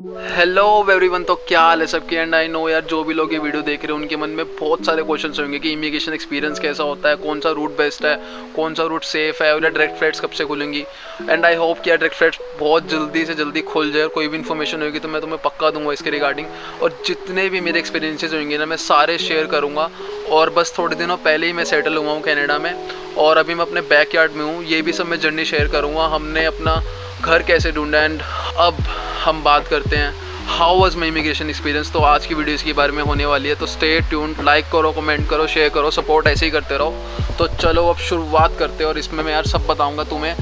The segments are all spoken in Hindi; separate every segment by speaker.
Speaker 1: हेलो एवरीवन, तो क्या हाल है सबके। एंड आई नो यार, जो भी लोग ये वीडियो देख रहे हैं उनके मन में बहुत सारे क्वेश्चंस होंगे कि इमिग्रेशन एक्सपीरियंस कैसा होता है, कौन सा रूट बेस्ट है, कौन सा रूट सेफ है, और या डायरेक्ट फ्लाइट्स कब से खुलेंगी। एंड आई होप कि यार डायरेक्ट फ्लाइट्स बहुत जल्दी से जल्दी खुल जाए, और कोई भी इन्फॉर्मेशन होगी तो मैं तुम्हें पक्का दूंगा इसके रिगार्डिंग। और जितने भी मेरे एक्सपीरियंसेस होंगे ना, मैं सारे शेयर करूँगा। और बस थोड़े दिनों पहले ही मैं सेटल हुआ हूँ कनाडा में, और अभी मैं अपने बैकयार्ड में हूँ। ये भी सब मैं जर्नी शेयर करूँगा, हमने अपना घर कैसे ढूंढा। एंड अब हम बात करते हैं how was my immigration experience. तो आज की वीडियो इसके बारे में होने वाली है, तो स्टे ट्यून्ड, लाइक करो, कमेंट करो, शेयर करो, सपोर्ट ऐसे ही करते रहो। तो चलो अब शुरुआत करते हैं, और इसमें मैं यार सब बताऊंगा तुम्हें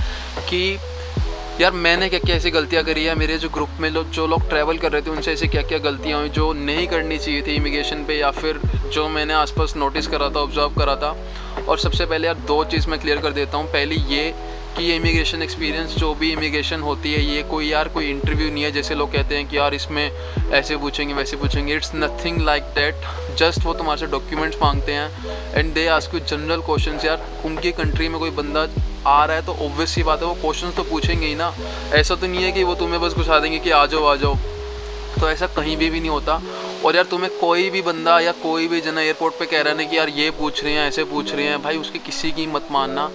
Speaker 1: कि यार मैंने क्या क्या ऐसी गलतियाँ करी है, मेरे जो ग्रुप में जो लोग ट्रैवल कर रहे थे उनसे ऐसी क्या क्या गलतियाँ हुई जो नहीं करनी चाहिए थी इमिग्रेशन पे, या फिर जो मैंने आसपास नोटिस करा था, ऑब्जर्व करा था। और सबसे पहले यार दो चीज़ मैं क्लियर कर देता हूँ। पहली ये कि ये इमिग्रेशन एक्सपीरियंस, जो भी इमिग्रेशन होती है, ये कोई इंटरव्यू नहीं है जैसे लोग कहते हैं कि यार इसमें ऐसे पूछेंगे वैसे पूछेंगे। It's nothing like that. Just वो तुम्हारे से डॉक्यूमेंट्स मांगते हैं and they ask you general questions. यार उनकी कंट्री में कोई बंदा आ रहा है तो ऑब्वियस सी बात है वो क्वेश्चंस तो पूछेंगे ही ना। ऐसा तो नहीं है कि वो तुम्हें बस घुसा देंगे कि आ जाओ आ जाओ। तो ऐसा कहीं भी नहीं होता। और यार तुम्हें कोई भी बंदा या कोई भी जना एयरपोर्ट पे कह रहा है ना कि यार ये पूछ रहे हैं ऐसे पूछ रहे हैं, भाई उसकी किसी की मत मानना।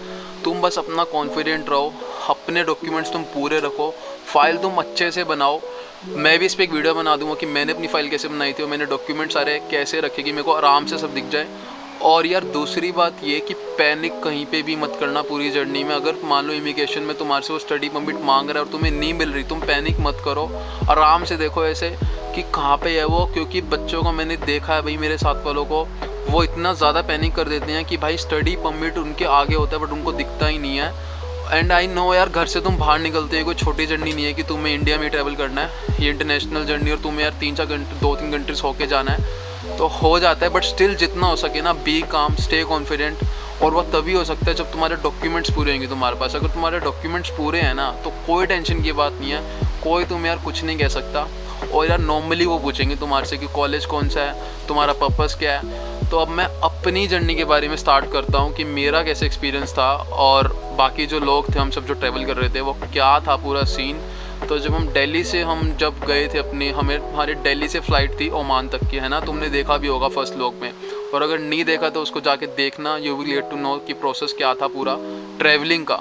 Speaker 1: तुम बस अपना कॉन्फिडेंट रहो, अपने डॉक्यूमेंट्स तुम पूरे रखो, फाइल तुम अच्छे से बनाओ। मैं भी इस पर एक वीडियो बना दूंगा कि मैंने अपनी फ़ाइल कैसे बनाई थी और मैंने डॉक्यूमेंट सारे कैसे रखे कि मेरे को आराम से सब दिख जाए। और यार दूसरी बात ये कि पैनिक कहीं पे भी मत करना पूरी जर्नी में। अगर मान लो इमिग्रेशन में तुम्हारे से वो स्टडी परमिट मांग रहा है और तुम्हें नहीं मिल रही, तुम पैनिक मत करो, आराम से देखो ऐसे कि कहाँ पे है वो। क्योंकि बच्चों को मैंने देखा है भाई, मेरे साथ वालों को, वो इतना ज़्यादा पैनिक कर देते हैं कि भाई स्टडी परमिट उनके आगे होता है बट उनको दिखता ही नहीं है। एंड आई नो यार, घर से तुम बाहर निकलते हो, कोई छोटी जर्नी नहीं है कि तुम्हें इंडिया में ट्रैवल करना है, ये इंटरनेशनल जर्नी, और तुम्हें यार 2-3 कंट्रीज होके जाना है तो हो जाता है। बट स्टिल जितना हो सके ना, बी काम, स्टे कॉन्फिडेंट। और वह तभी हो सकता है जब तुम्हारे डॉक्यूमेंट्स पूरे होंगे तुम्हारे पास। अगर तुम्हारे डॉक्यूमेंट्स पूरे हैं ना तो कोई टेंशन की बात नहीं है, कोई तुम्हें यार कुछ नहीं कह सकता। और यार नॉर्मली वो पूछेंगे तुम्हारे से कि कॉलेज कौन सा है, तुम्हारा पर्पस क्या है। तो अब मैं अपनी जर्नी के बारे में स्टार्ट करता हूँ कि मेरा कैसे एक्सपीरियंस था, और बाकी जो लोग थे, हम सब जो ट्रैवल कर रहे थे, वो क्या था पूरा सीन। तो जब हम दिल्ली से जब गए थे हमारे दिल्ली से फ़्लाइट थी ओमान तक की, है ना, तुमने देखा भी होगा फर्स्ट व्लॉग में। और अगर नहीं देखा तो उसको जाके देखना, you will get to know कि प्रोसेस क्या था पूरा ट्रैवलिंग का।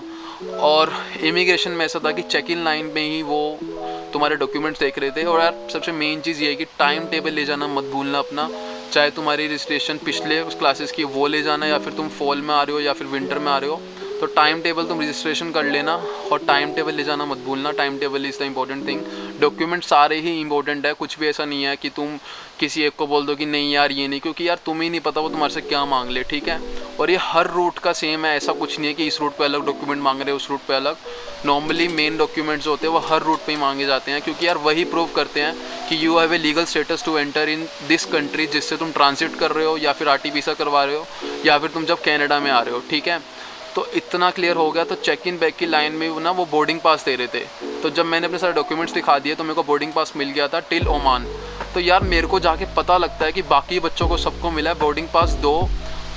Speaker 1: और इमिग्रेशन में ऐसा था कि चेक इन लाइन में ही वो तुम्हारे डॉक्यूमेंट्स देख रहे थे। और यार सबसे मेन चीज़ ये है कि टाइम टेबल ले जाना मत भूलना अपना, चाहे तुम्हारी रजिस्ट्रेशन पिछले उस क्लासेस की वो ले जाना, या फिर तुम फॉल में आ रहे हो या फिर विंटर में आ रहे हो, तो टाइम टेबल तुम रजिस्ट्रेशन कर लेना और टाइम टेबल ले जाना मत भूलना। Time table is the important thing. Document सारे ही इंपॉर्टेंट है, कुछ भी ऐसा नहीं है कि तुम किसी एक को बोल दो कि नहीं यार ये नहीं, क्योंकि यार तुम्हें नहीं पता वो तुम्हारे से क्या मांग ले, ठीक है। और ये हर रूट का सेम है, ऐसा कुछ नहीं है कि इस रूट पे अलग डॉक्यूमेंट मांग रहे हैं उस रूट पे अलग। नॉर्मली मेन डॉक्यूमेंट्स होते हैं वो हर रूट पे ही मांगे जाते हैं, क्योंकि यार वही प्रूव करते हैं कि you have a legal status to enter in this country, जिससे तुम ट्रांजिट कर रहे हो या फिर RT वीज़ा करवा रहे हो, या फिर तुम जब कनाडा में आ रहे हो, ठीक है। तो इतना क्लियर हो गया। तो चेक इन बैग की लाइन में ना वो बोर्डिंग पास दे रहे थे, तो जब मैंने अपने सारे डॉक्यूमेंट्स दिखा दिए तो मेरे को बोर्डिंग पास मिल गया था टिल ओमान। तो यार मेरे को जाके पता लगता है कि बाकी बच्चों को सबको मिला है बोर्डिंग पास 2,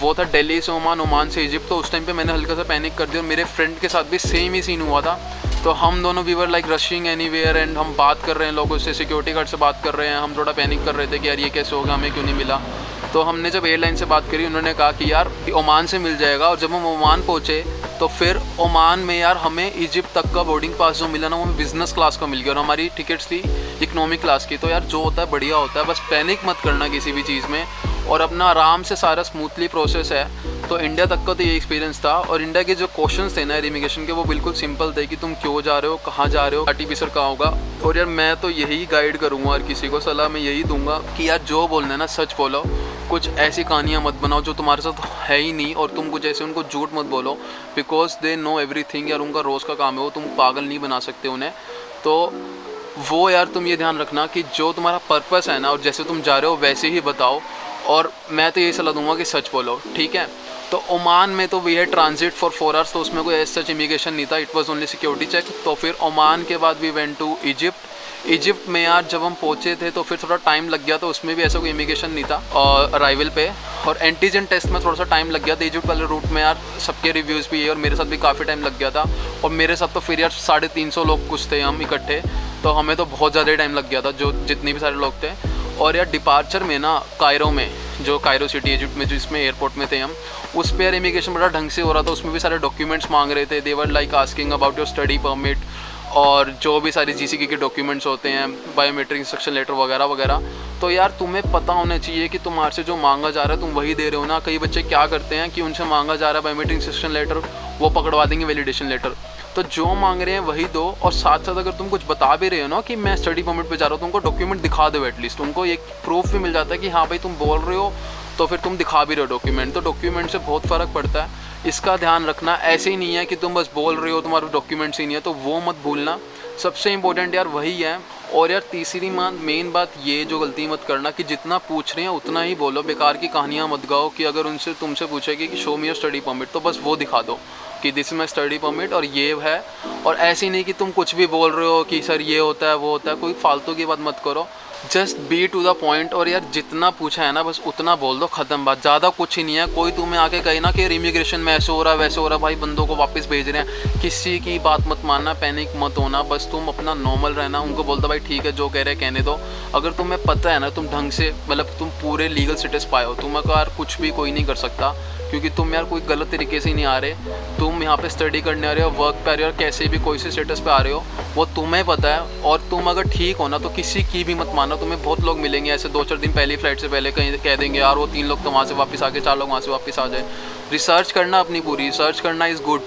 Speaker 1: वो था दिल्ली से ओमान, ओमान से इजिप्ट। तो उस टाइम पे मैंने हल्का सा पैनिक कर दिया, और मेरे फ्रेंड के साथ भी सेम ही सीन हुआ था। तो हम दोनों we were like rushing anywhere, and हम बात कर रहे हैं लोगों से, सिक्योरिटी गार्ड से बात कर रहे हैं, हम थोड़ा पैनिक कर रहे थे कि यार ये कैसे होगा, हमें क्यों नहीं मिला। तो हमने जब एयरलाइन से बात करी, उन्होंने कहा कि यार ओमान से मिल जाएगा। और जब हम ओमान पहुँचे तो फिर ओमान में यार हमें इजिप्ट तक का बोर्डिंग पास जो मिला ना, वो हमें बिज़नेस क्लास का मिल गया, और हमारी टिकट्स थी इकोनॉमिक क्लास की। तो यार जो होता है बढ़िया होता है, बस पैनिक मत करना किसी भी चीज़ में, और अपना आराम से सारा स्मूथली प्रोसेस है। तो इंडिया तक का तो ये एक्सपीरियंस था। और इंडिया के जो क्वेश्चंस थे ना इमिग्रेशन के, वो बिल्कुल सिंपल थे कि तुम क्यों जा रहे हो, कहाँ जा रहे हो, RT वीज़ा कहाँ होगा। और यार मैं तो यही गाइड करूँगा, और किसी को सलाह मैं यही दूंगा कि यार जो बोलना है ना सच बोलो, कुछ ऐसी कहानियाँ मत बनाओ जो तुम्हारे साथ है ही नहीं, और तुम कुछ ऐसे उनको झूठ मत बोलो, बिकॉज दे नो एवरीथिंग। यार उनका रोज़ का काम है, वो तुम पागल नहीं बना सकते उन्हें। तो वो यार तुम ये ध्यान रखना कि जो तुम्हारा पर्पस है ना, और जैसे तुम जा रहे हो वैसे ही बताओ। और मैं तो यही सलाह दूंगा कि सच बोलो, ठीक है। तो ओमान में तो वी है ट्रांजिट फॉर 4 आवर्स, तो उसमें कोई ऐसा सच इमिग्रेशन नहीं था, it was only security check. तो फिर ओमान के बाद we went to Egypt. Egypt में यार जब हम पहुँचे थे तो फिर थोड़ा टाइम लग गया, तो उसमें भी ऐसा कोई इमिग्रेशन नहीं था और अराइवल पे। और एंटीजन टेस्ट में थोड़ा सा टाइम लग गया था। इजिप्ट वाले रूट में यार सबके रिव्यूज़ भी है, और मेरे साथ भी काफ़ी टाइम लग गया था। और मेरे साथ तो फिर यार 350 लोग कुछ थे हम इकट्ठे, तो हमें तो बहुत ज़्यादा टाइम लग गया था, जो जितने भी सारे लोग थे। और यार डिपार्चर में ना कायरो में, जो कायरो सिटी इजिप्ट में जिसमें एयरपोर्ट में थे हम, उस पर यार इमिग्रेशन बड़ा ढंग से हो रहा था। उसमें भी सारे डॉक्यूमेंट्स मांग रहे थे। They were like asking about your study permit और जो भी सारी जीसीके के डॉक्यूमेंट्स होते हैं, बायोमेट्रिक इंस्ट्रक्शन लेटर वगैरह वगैरह। तो यार तुम्हें पता होना चाहिए कि तुम्हारे से जो मांगा जा रहा है तुम वही दे रहे हो ना। कई बच्चे क्या करते हैं कि उनसे मांगा जा रहा है बायोमेट्रिक इंस्ट्रक्शन लेटर, वो पकड़वा देंगे वैलिडेशन लेटर। तो जो मांग रहे हैं वही दो, और साथ साथ अगर तुम कुछ बता भी रहे हो ना कि मैं स्टडी परमिट पे जा रहा हूँ, तुमको डॉक्यूमेंट दिखा दो एटलीस्ट। उनको एक प्रूफ भी मिल जाता है कि हाँ भाई तुम बोल रहे हो, तो फिर तुम दिखा भी रहे हो डॉक्यूमेंट। तो डॉक्यूमेंट से बहुत फ़र्क पड़ता है, इसका ध्यान रखना। ऐसे ही नहीं है कि तुम बस बोल रहे हो तुम्हारे डॉक्यूमेंट्स ही नहीं है, तो वो मत भूलना। सबसे इंपॉर्टेंट यार वही है। और यार तीसरी मेन बात ये जो गलती मत करना कि जितना पूछ रहे हैं उतना ही बोलो। बेकार की कहानियाँ मत गाओ कि अगर उनसे तुमसे पूछेगी कि show me your study permit, तो बस वो दिखा दो कि this is my study permit और ये है। और ऐसे नहीं कि तुम कुछ भी बोल रहे हो कि सर ये होता है वो होता है। कोई फालतू की बात मत करो, just be to the point. और यार जितना पूछा है ना बस उतना बोल दो, ख़त्म बात। ज़्यादा कुछ ही नहीं है। कोई तुम्हें आके कहे ना कि इमिग्रेशन में ऐसे हो रहा है वैसे हो रहा है, भाई बंदों को वापस भेज रहे हैं, किसी की बात मत मानना, पैनिक मत होना। बस तुम अपना नॉर्मल रहना। उनको बोल दो भाई ठीक है जो कह रहे हैं कहने दो। अगर तुम्हें पता है ना तुम ढंग से, मतलब तुम पूरे लीगल स्टेटस पाए हो, तुम यार कुछ भी कोई नहीं कर सकता, क्योंकि तुम यार कोई गलत तरीके से ही नहीं आ रहे। तुम यहाँ पे स्टडी करने आ रहे हो, वर्क पे आ रहे हो, और कैसे भी कोई से स्टेटस पे आ रहे हो वो तुम्हें पता है। और तुम अगर ठीक हो ना तो किसी की भी मत मानो। तुम्हें बहुत लोग मिलेंगे ऐसे 2-4 दिन पहले फ्लाइट से पहले कहीं कह देंगे यार वो 3 लोग तो वहाँ से वापस आके 4 लोग वहाँ से वापस आ जाए। रिसर्च करना, अपनी पूरी रिसर्च करना इज़ गुड।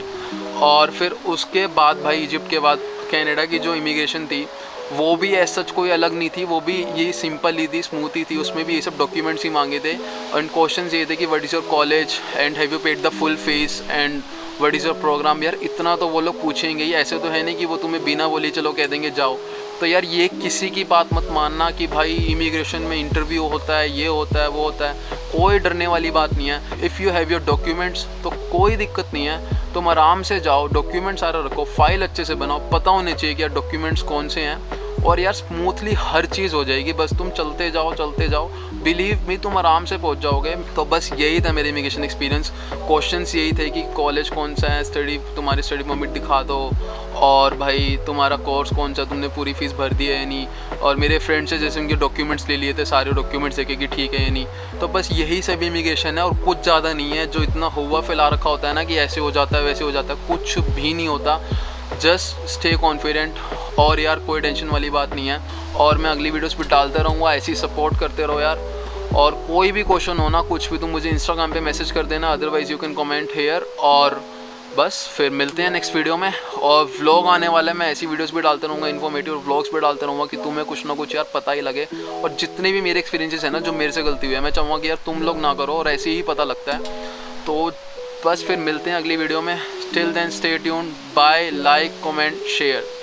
Speaker 1: और फिर उसके बाद भाई इजिप्ट के बाद कनाडा की जो इमिग्रेशन थी वो भी ऐसा सच कोई अलग नहीं थी, वो भी ये सिंपल ही थी, स्मूथ ही थी। उसमें भी ये सब डॉक्यूमेंट्स ही मांगे थे। एंड क्वेश्चन ये थे कि what is your college and have you paid the full fees and what is your programme. यार इतना तो वो लोग पूछेंगे ही, ऐसे तो है नहीं कि वो तुम्हें बिना बोले चलो कह देंगे जाओ। तो यार ये किसी की बात मत मानना कि भाई इमिग्रेशन में इंटरव्यू होता है, ये होता है वो होता है। कोई डरने वाली बात नहीं है। If you have your documents तो कोई दिक्कत नहीं है, तुम आराम से जाओ, डॉक्यूमेंट सारा रखो, फाइल अच्छे से बनाओ, पता होने चाहिए कि यार डॉक्यूमेंट्स कौन से हैं। और यार स्मूथली हर चीज़ हो जाएगी, बस तुम चलते जाओ। बिलीव मी तुम आराम से पहुंच जाओगे। तो बस यही था मेरे इमिग्रेशन एक्सपीरियंस। क्वेश्चंस यही थे कि कॉलेज कौन सा है, तुम्हारी स्टडी परमिट दिखा दो, और भाई तुम्हारा कोर्स कौन सा, तुमने पूरी फीस भर दी है या नहीं। और मेरे फ्रेंड्स से जैसे उनके डॉक्यूमेंट्स ले लिए थे, सारे डॉक्यूमेंट्स देखे कि ठीक है या नहीं। तो बस यही सब इमिग्रेशन है और कुछ ज़्यादा नहीं है। जो इतना हुआ फैला रखा होता है ना कि ऐसे हो जाता है वैसे हो जाता है, कुछ भी नहीं होता। Just stay confident. और यार कोई टेंशन वाली बात नहीं है। और मैं अगली वीडियोस भी डालता रहूँगा, ऐसे ही सपोर्ट करते रहो यार। और कोई भी क्वेश्चन हो ना, कुछ भी, तुम मुझे इंस्टाग्राम पे मैसेज कर देना, otherwise you can comment here. और बस फिर मिलते हैं नेक्स्ट वीडियो में। और व्लॉग आने वाला है, मैं ऐसी वीडियोस भी डालता रहूँगा, इन्फॉर्मेटिव व्लॉग्स भी डालता रहूँगा कि तुम्हें कुछ ना कुछ यार पता ही लगे। और जितने भी मेरे एक्सपीरियंसेस हैं ना, जो मेरे से गलती हुई है, मैं चाहूँगा कि यार तुम लोग ना करो, और ऐसे ही पता लगता है। तो बस फिर मिलते हैं अगली वीडियो में। Till then stay tuned, bye, like, comment, share.